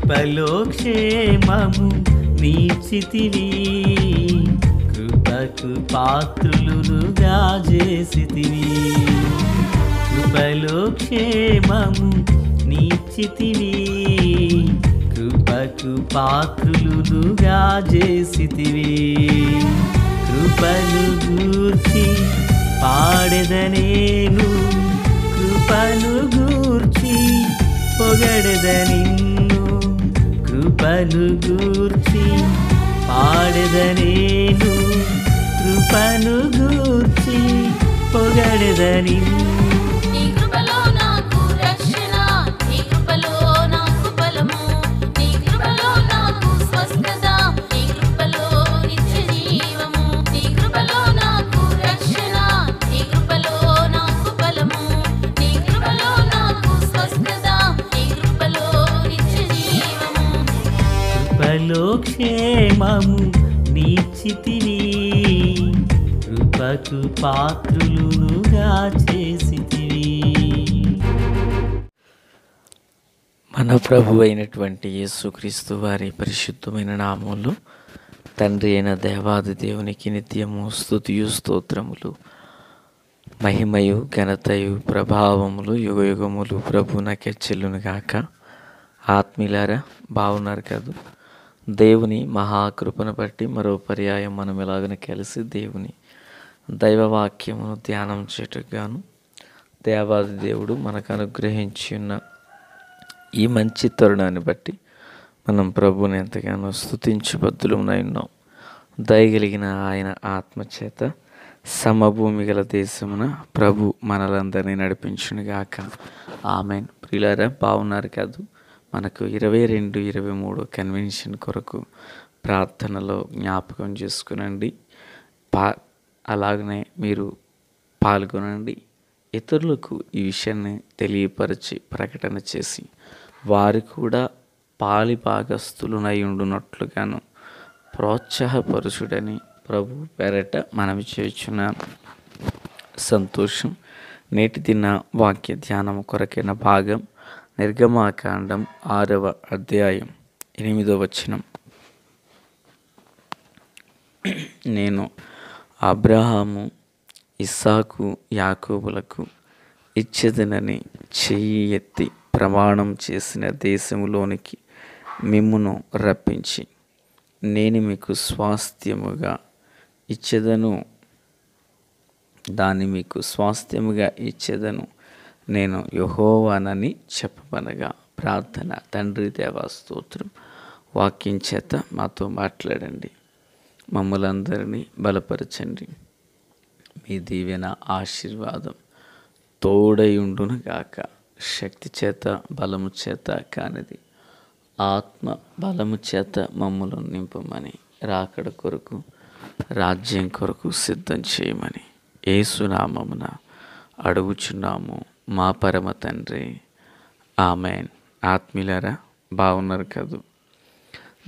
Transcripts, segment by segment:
కృపలో క్షేమము నీచితివి, కృపకు పాత్రులుగా చేసితివి. కృపలో క్షేమము నీచితివి, కృపకు పాత్రులుగా చేసితివి. కృపను గూర్చి పాడెదనేను, కృపను గూర్చి పొగడెద నిన్ను. కృపను గూర్చి పాడెదనేను, కృపను గూర్చి పొగడెద నిన్ను. కృపలో క్షేమము నీచితివి, కృపకు పాత్రులుగా చేసితివి. మన ప్రభు అయినటువంటి యేసుక్రీస్తు వారి పరిశుద్ధమైన నామములు తండ్రి అయిన దేవాది దేవునికి నిత్యము స్తుతియు స్తోత్రములు, మహిమయు ఘనతయు ప్రభావములు యుగయుగములు ప్రభునకే చెల్లును గాక. ఆత్మీయులారా, బాగున్నారు కాదు? దేవుని మహాకృపను బట్టి మరో పర్యాయం మనం ఎలాగని కలిసి దేవుని దైవవాక్యమును ధ్యానం చేయటగాను దేవాది దేవుడు మనకు అనుగ్రహించి ఉన్న ఈ మంచి తరుణాన్ని బట్టి మనం ప్రభుని ఎంతగానో స్తుతించు బద్దులమునై ఉన్నాం. దయగలిగిన ఆయన ఆత్మచేత సమభూమి గల దేశమున ప్రభు మనలందరినీ నడిపించునుగాక. ఆమెన్. ప్రియులారా, బాగున్నారు కాదు? మనకు 22-23 కన్వెన్షన్ కొరకు ప్రార్థనలో జ్ఞాపకం చేసుకునండి. అలాగనే మీరు పాల్గొనండి. ఇతరులకు ఈ విషయాన్ని తెలియపరిచి ప్రకటన చేసి వారు కూడా పాలి భాగస్థులునై ఉండునట్లుగాను ప్రోత్సాహపరుచుడని ప్రభు పేరట మనవి చేయుచున్నాను. సంతోషం. నేటి దిన వాక్య ధ్యానం కొరకైన భాగం నిర్గమాకాండం 6వ అధ్యాయం 8వ వచనం. నేను అబ్రహాము, ఇస్సాకు, యాకోబులకు ఇచ్చేదనని చెయ్యి ఎత్తి ప్రమాణం చేసిన దేశములోనికి మిమ్మును రప్పించి నేను మీకు స్వాస్థ్యముగా ఇచ్చేదను, దాన్ని మీకు స్వాస్థ్యముగా ఇచ్చేదను, నేను యెహోవానని చెప్పమనగా. ప్రార్థన. తండ్రి దేవా స్తోత్రం. వాక్యం చేత మాతో మాట్లాడండి, మమ్మలందరినీ బలపరచండి. మీ దీవెన ఆశీర్వాదం తోడయుండును గాక. శక్తి చేత బలము చేత కానిది ఆత్మ బలము చేత మమ్మలను నింపమని, రాకడ కొరకు రాజ్యం కొరకు సిద్ధం చేయమని యేసునామమున అడుగుచున్నాము మా పరమ తండ్రి. ఆమెన్. ఆత్మీయులారా, బాగున్నారు కదూ?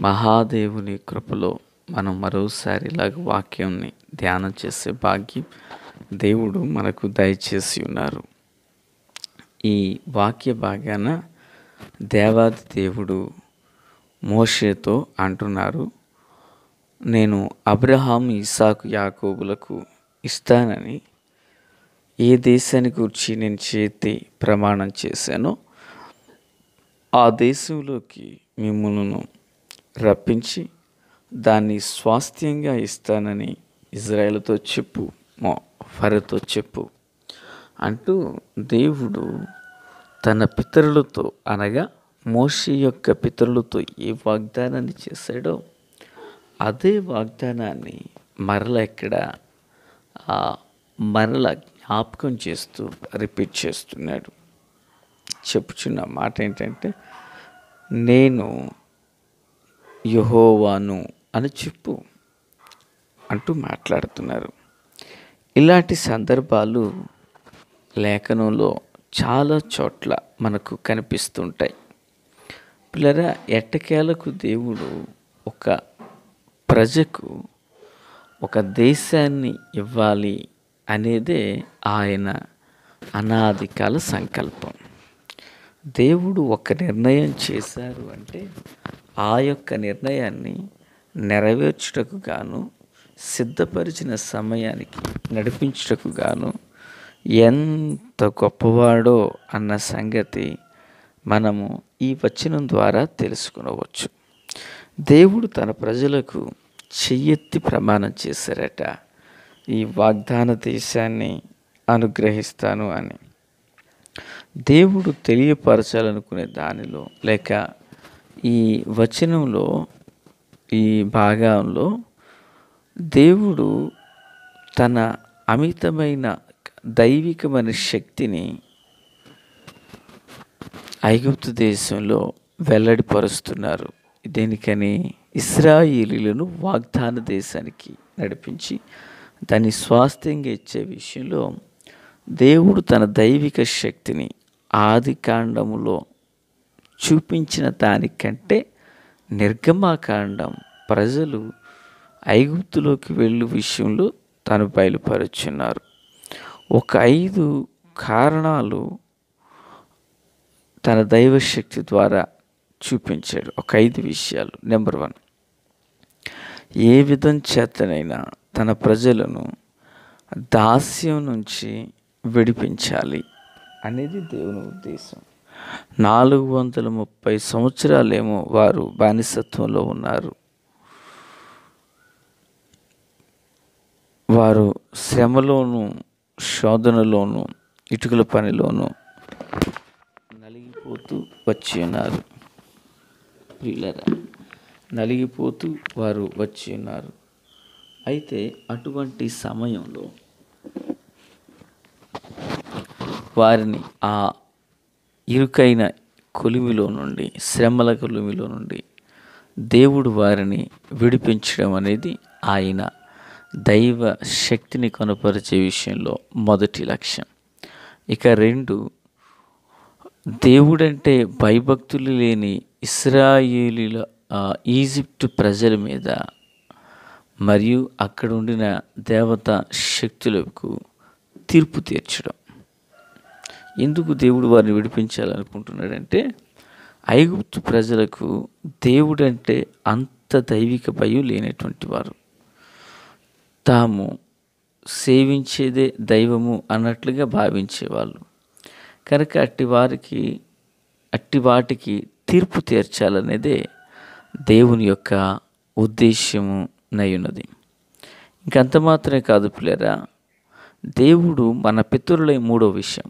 మహాదేవుని కృపలో మనం మరోసారి ఇలాగ వాక్యాన్ని ధ్యానం చేసే భాగ్యం దేవుడు మనకు దయచేసి ఉన్నారు. ఈ వాక్య భాగాన దేవాది దేవుడు మోషేతో అంటున్నారు, నేను అబ్రహాము, ఇస్సాకు, యాకోబులకు ఇస్తానని ఏ దేశాన్ని గురించి నేను చేతి ప్రమాణం చేశానో ఆ దేశంలోకి మిమ్ములను రప్పించి దాన్ని స్వాస్థ్యంగా ఇస్తానని ఇజ్రాయేలుతో చెప్పు, ఫరోతో చెప్పు అంటూ దేవుడు తన పితరులతో అనగా మోషే యొక్క పితరులతో ఏ వాగ్దానాన్ని చేశాడో అదే వాగ్దానాన్ని మరల జ్ఞాపకం చేస్తూ రిపీట్ చేస్తున్నాడు. చెప్పుచున్న మాట ఏంటంటే, నేను యెహోవాను అని చెప్పు అంటూ మాట్లాడుతున్నారు. ఇలాంటి సందర్భాలు లేఖనంలో చాలా చోట్ల మనకు కనిపిస్తుంటాయి. పిల్లరా, ఎట్టకేలకు దేవుడు ఒక ప్రజకు ఒక దేశాన్ని ఇవ్వాలి అనేదే ఆయన అనాది కాల సంకల్పం. దేవుడు ఒక నిర్ణయం చేశారు అంటే ఆ యొక్క నిర్ణయాన్ని నెరవేర్చుటకు గాను, సిద్ధపరిచిన సమయానికి నడిపించుటకు గాను ఎంత గొప్పవాడో అన్న సంగతి మనము ఈ వచనం ద్వారా తెలుసుకునవచ్చు. దేవుడు తన ప్రజలకు చెయ్యెత్తి ప్రమాణం చేశారట, ఈ వాగ్దాన దేశాన్ని అనుగ్రహిస్తాను అని. దేవుడు తెలియపరచాలనుకునే దానిలో, లేక ఈ వచనంలో, ఈ భాగంలో దేవుడు తన అమితమైన దైవికమైన శక్తిని ఐగుప్తు దేశంలో వెల్లడిపరుస్తున్నారు. దేనికని? ఇశ్రాయేలీయులను వాగ్దాన దేశానికి నడిపించి దాన్ని స్వాస్థ్యంగా ఇచ్చే విషయంలో దేవుడు తన దైవిక శక్తిని ఆది కాండములో చూపించిన దానికంటే నిర్గమాకాండం ప్రజలు ఐగుప్తులోకి వెళ్ళు విషయంలో తను బయలుపరుచున్నారు. ఒక 5 కారణాలు తన దైవశక్తి ద్వారా చూపించాడు. ఒక 5 విషయాలు. నెంబర్ 1, ఏ విధం చేతనైనా తన ప్రజలను దాస్యం నుంచి విడిపించాలి అనేది దేవుని ఉద్దేశం. 430 సంవత్సరాలేమో వారు బానిసత్వంలో ఉన్నారు. వారు శ్రమలోను, శోధనలోను, ఇటుకల పనిలోను నలిగిపోతూ వచ్చి ఉన్నారు. నలిగిపోతూ వారు వచ్చి ఉన్నారు. అయితే అటువంటి సమయంలో వారిని ఆ ఇరుకైన కొలిమిలో నుండి, శ్రమల కొలిమిలో నుండి దేవుడు వారిని విడిపించడం అనేది ఆయన దైవ శక్తిని కనపరిచే విషయంలో మొదటి లక్ష్యం. ఇక 2, దేవుడంటే భయభక్తులు లేని ఇశ్రాయేలీల ఈజిప్టు ప్రజల మీద మరియు అక్కడ ఉండిన దేవతా శక్తులకు తీర్పు తీర్చడం. ఎందుకు దేవుడు వారిని విడిపించాలనుకుంటున్నాడంటే ఐగుప్తు ప్రజలకు దేవుడంటే అంత దైవిక భయం లేనటువంటి వారు, తాము సేవించేదే దైవము అన్నట్లుగా భావించేవాళ్ళు. కనుక అట్టి వాటికి తీర్పు తీర్చాలనేదే దేవుని యొక్క ఉద్దేశ్యము నయ్యున్నది. ఇంకంత మాత్రమే కాదు పిల్లరా, దేవుడు మన పితరులైన 3వ విషయం,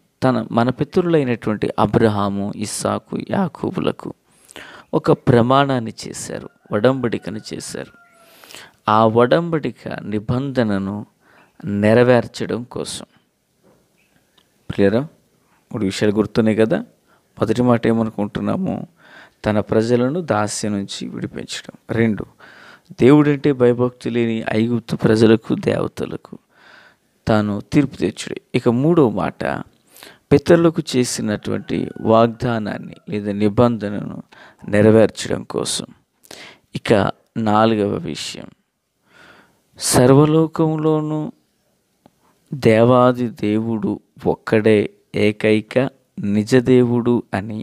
మన పితరులైనటువంటి అబ్రహాము, ఇస్సాకు, యాకోబులకు ఒక ప్రమాణాన్ని చేశారు, ఒడంబడికను చేశారు. ఆ ఒడంబడిక నిబంధనను నెరవేర్చడం కోసం. క్లియరా? 3 విషయాలు గుర్తున్నాయి కదా. మొదటి మాట ఏమనుకుంటున్నాము? తన ప్రజలను దాస్యం నుంచి విడిపించడం. 2, దేవుడంటే భయభక్తి లేని ఐగుప్తు ప్రజలకు, దేవతలకు తాను తీర్పు తెచ్చుడు. ఇక 3వ మాట, పితరులకు చేసినటువంటి వాగ్దానాన్ని లేదా నిబంధనను నెరవేర్చడం కోసం. ఇక 4వ విషయం, సర్వలోకంలోనూ దేవాది దేవుడు ఒక్కడే ఏకైక నిజదేవుడు అని,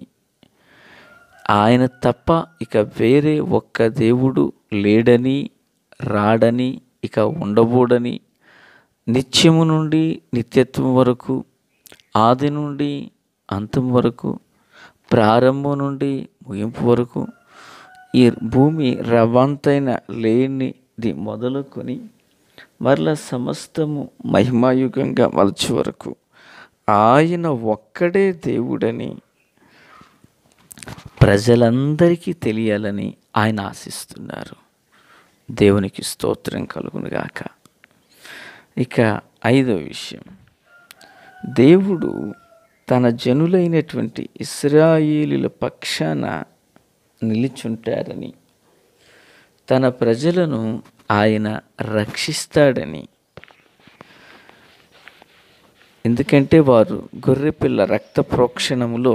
ఆయన తప్ప ఇక వేరే ఒక్క దేవుడు లేడని, రాడని, ఇక ఉండబోడని, నిత్యము నుండి నిత్యత్వం వరకు, ఆది నుండి అంతం వరకు, ప్రారంభం నుండి ముగింపు వరకు, ఈ భూమి రవంతైన లేనిది మొదలుకొని మరలా సమస్తము మహిమాయుగంగా మలచి వరకు ఆయన ఒక్కడే దేవుడని ప్రజలందరికీ తెలియాలని ఆయన ఆశిస్తున్నారు. దేవునికి స్తోత్రం కలుగునుగాక. ఇక 5వ విషయం, దేవుడు తన జనులైనటువంటి ఇశ్రాయేలీల పక్షాన నిలిచుంటారని, తన ప్రజలను ఆయన రక్షిస్తాడని. ఎందుకంటే వారు గొర్రెపిల్ల రక్త ప్రోక్షణములో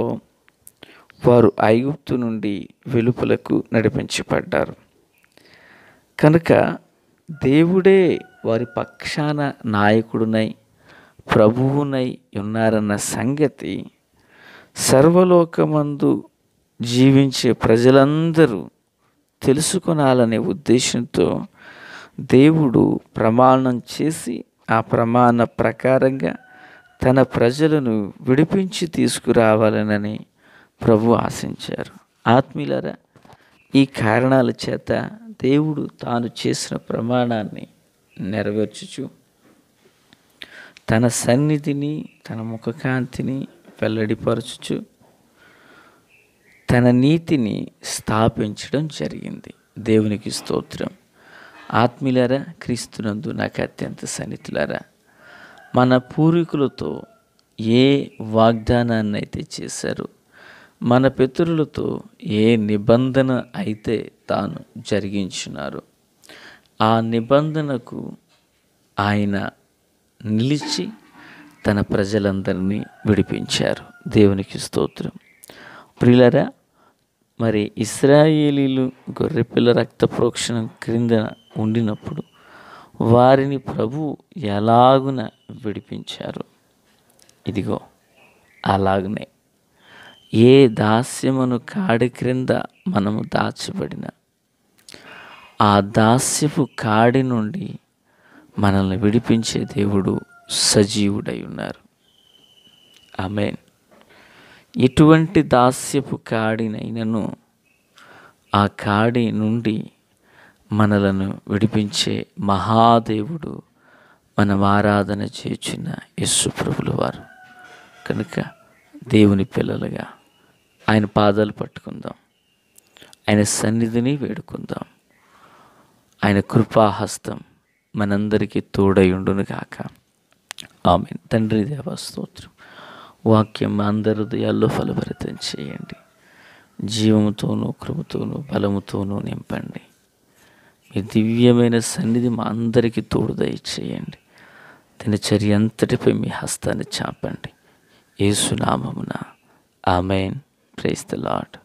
వారు ఐగుప్తు నుండి వెలుపలకు నడిపించబడ్డారు. కనుక దేవుడే వారి పక్షాన నాయకుడునై ప్రభువునై ఉన్నారన్న సంగతి సర్వలోకమందు జీవించే ప్రజలందరూ తెలుసుకొనాలనే ఉద్దేశంతో దేవుడు ప్రమాణం చేసి ఆ ప్రమాణ ప్రకారంగా తన ప్రజలను విడిపించి తీసుకురావాలనని ప్రభు ఆశించారు. ఆత్మీయులారా, ఈ కారణాల చేత దేవుడు తాను చేసిన ప్రమాణాన్ని నెరవేర్చుచు తన సన్నిధిని, తన ముఖకాంతిని వెల్లడిపరచుచు తన నీతిని స్థాపించడం జరిగింది. దేవునికి స్తోత్రం. ఆత్మీయులారా, క్రీస్తునందు నాకు అత్యంత సన్నిహితులారా, మన పూర్వీకులతో ఏ వాగ్దానాన్ని అయితే చేశారో, మన పితరులతో ఏ నిబంధన అయితే తాను జరిగించినారో, ఆ నిబంధనకు ఆయన నిలిచి తన ప్రజలందరినీ విడిపించారు. దేవునికి స్తోత్రం. ప్రియులారా, మరి ఇశ్రాయేలీలు గొర్రెపిల్ల రక్త ప్రోక్షణం క్రింద ఉండినప్పుడు వారిని ప్రభు ఎలాగున విడిపించారు. ఇదిగో అలాగనే ఏ దాస్యమును కాడి క్రింద మనము దాచబడిన ఆ దాస్యపు కాడి నుండి మనల్ని విడిపించే దేవుడు సజీవుడై ఉన్నారు. ఆమేన్. ఎటువంటి దాస్యపు కాడినైనను ఆ కాడి నుండి మనలను విడిపించే మహాదేవుడు మనం ఆరాధన చేయుచున్న యేసు ప్రభుల వారు. కనుక దేవుని పిల్లలుగా ఆయన పాదాలు పట్టుకుందాం, ఆయన సన్నిధిని వేడుకుందాం. ఆయన కృపాహస్తం మనందరికీ తోడయుండును గాక. ఆమేన్. తండ్రి దేవా స్తోత్రం. వాక్యం అందరి హృదయాల్లో ఫలభరితం చేయండి. జీవముతోనూ, కృపతోనూ, బలముతోనూ నింపండి. మీ దివ్యమైన సన్నిధి మా అందరికీ తోడు దయచేయండి. దినచర్య అంతటిపై మీ హస్తాన్ని చాపండి. యేసు నామమున ఆమేన్. Praise the lord.